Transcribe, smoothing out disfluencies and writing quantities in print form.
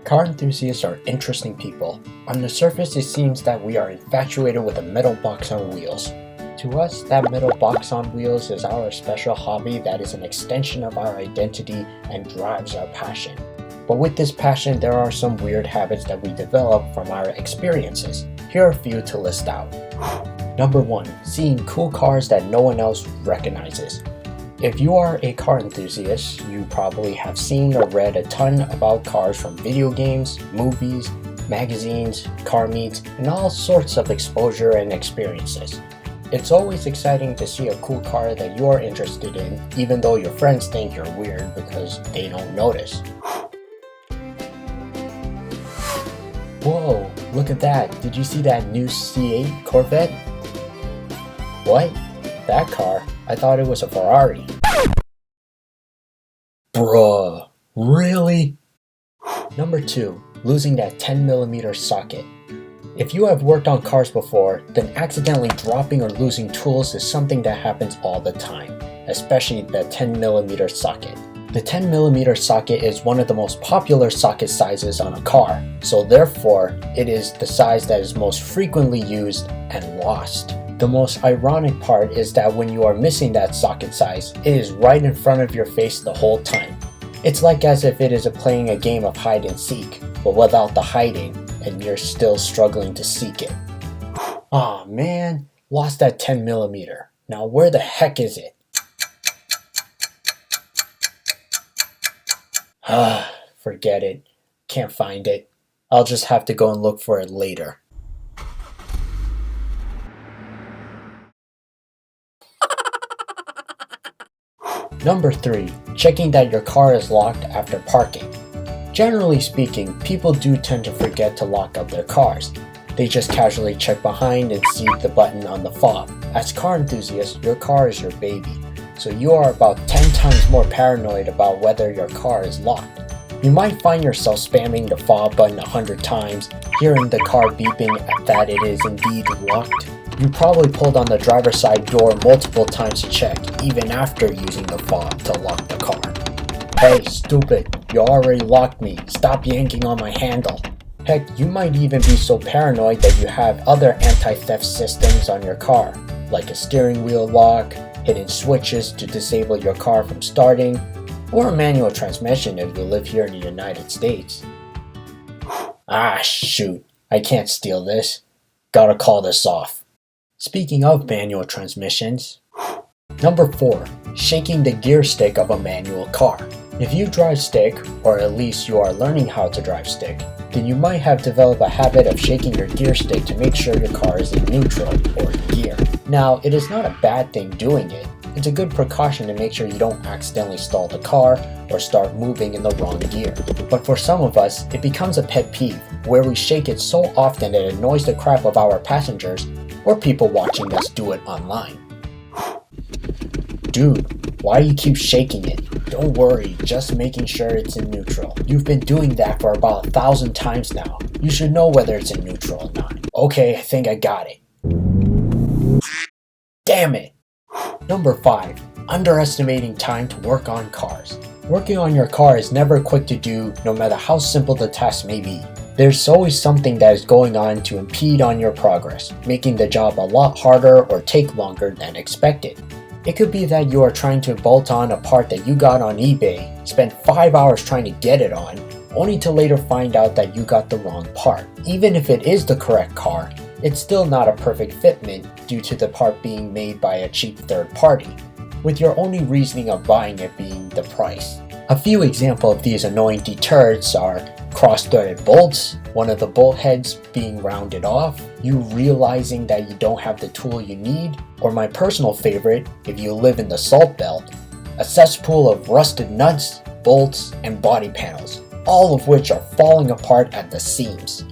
Car enthusiasts are interesting people. On the surface, it seems that we are infatuated with a metal box on wheels. To us, that metal box on wheels is our special hobby that is an extension of our identity and drives our passion. But with this passion, there are some weird habits that we develop from our experiences. Here are a few to list out. Number 1. Seeing cool cars that no one else recognizes. If you are a car enthusiast, you probably have seen or read a ton about cars from video games, movies, magazines, car meets, and all sorts of exposure and experiences. It's always exciting to see a cool car that you're interested in, even though your friends think you're weird because they don't notice. Whoa, look at that. Did you see that new C8 Corvette? What? That car? I thought it was a Ferrari. Bruh, really? Number 2, losing that 10mm socket. If you have worked on cars before, then accidentally dropping or losing tools is something that happens all the time, especially the 10mm socket. The 10mm socket is one of the most popular socket sizes on a car, so therefore, it is the size that is most frequently used and lost. The most ironic part is that when you are missing that socket size, it is right in front of your face the whole time. It's like as if it is playing a game of hide and seek, but without the hiding, and you're still struggling to seek it. Aw man, lost that 10mm. Now where the heck is it? Forget it. Can't find it. I'll just have to go and look for it later. Number 3. Checking that your car is locked after parking. Generally speaking, people do tend to forget to lock up their cars. They just casually check behind and see the button on the fob. As car enthusiasts, your car is your baby, so you are about 10 times more paranoid about whether your car is locked. You might find yourself spamming the fob button 100 times, hearing the car beeping that it is indeed locked. You probably pulled on the driver's side door multiple times to check, even after using the fob to lock the car. Hey, stupid, you already locked me. Stop yanking on my handle. Heck, you might even be so paranoid that you have other anti-theft systems on your car, like a steering wheel lock, hidden switches to disable your car from starting, or a manual transmission if you live here in the United States. Ah, shoot, I can't steal this. Gotta call this off. Speaking of manual transmissions, number 4, shaking the gear stick of a manual car. If you drive stick, or at least you are learning how to drive stick, then you might have developed a habit of shaking your gear stick to make sure your car is in neutral or in gear. Now, it is not a bad thing doing it. It's a good precaution to make sure you don't accidentally stall the car or start moving in the wrong gear. But for some of us, it becomes a pet peeve where we shake it so often that it annoys the crap of our passengers or people watching us do it online. Dude, why do you keep shaking it? Don't worry, just making sure it's in neutral. You've been doing that for about 1,000 times now. You should know whether it's in neutral or not. Okay, I think I got it. Damn it! Number 5. Underestimating time to work on cars. Working on your car is never quick to do, no matter how simple the task may be. There's always something that is going on to impede on your progress, making the job a lot harder or take longer than expected. It could be that you are trying to bolt on a part that you got on eBay, spent 5 hours trying to get it on, only to later find out that you got the wrong part. Even if it is the correct car, it's still not a perfect fitment due to the part being made by a cheap third party, with your only reasoning of buying it being the price. A few examples of these annoying deterrents are cross-threaded bolts, one of the bolt heads being rounded off, you realizing that you don't have the tool you need, or my personal favorite, if you live in the Salt Belt, a cesspool of rusted nuts, bolts, and body panels, all of which are falling apart at the seams.